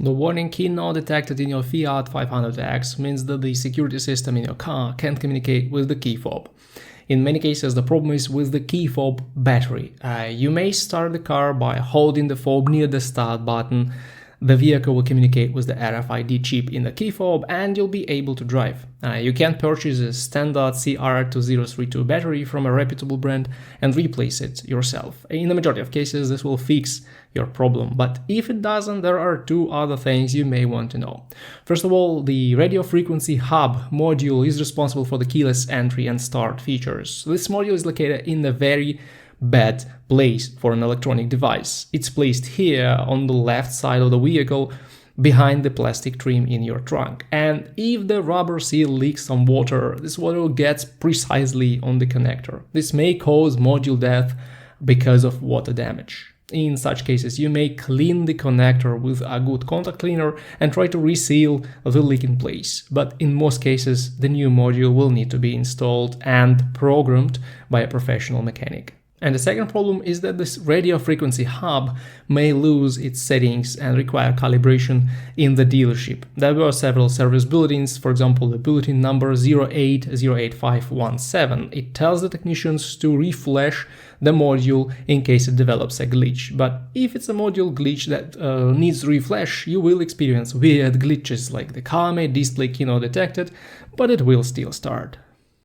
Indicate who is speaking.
Speaker 1: The warning key not detected in your Fiat 500X means that the security system in your car can't communicate with the key fob. In many cases, the problem is with the key fob battery. You may start the car by holding the fob near the start button. The vehicle will communicate with the RFID chip in the key fob and you'll be able to drive. You can purchase a standard CR2032 battery from a reputable brand and replace it yourself. In the majority of cases, this will fix your problem, but if it doesn't, there are two other things you may want to know. First of all, the radio frequency hub module is responsible for the keyless entry and start features. This module is located in the very bad place for an electronic device. It's placed here on the left side of the vehicle behind the plastic trim in your trunk. And if the rubber seal leaks some water, this water gets precisely on the connector. This may cause module death because of water damage. In such cases, you may clean the connector with a good contact cleaner and try to reseal the leak in place. But in most cases, the new module will need to be installed and programmed by a professional mechanic. And the second problem is that this radio frequency hub may lose its settings and require calibration in the dealership. There were several service bulletins, for example, the bulletin number 080517. It tells the technicians to reflash the module in case it develops a glitch. But if it's a module glitch that needs reflash, you will experience weird glitches like the car may display key not detected, but it will still start.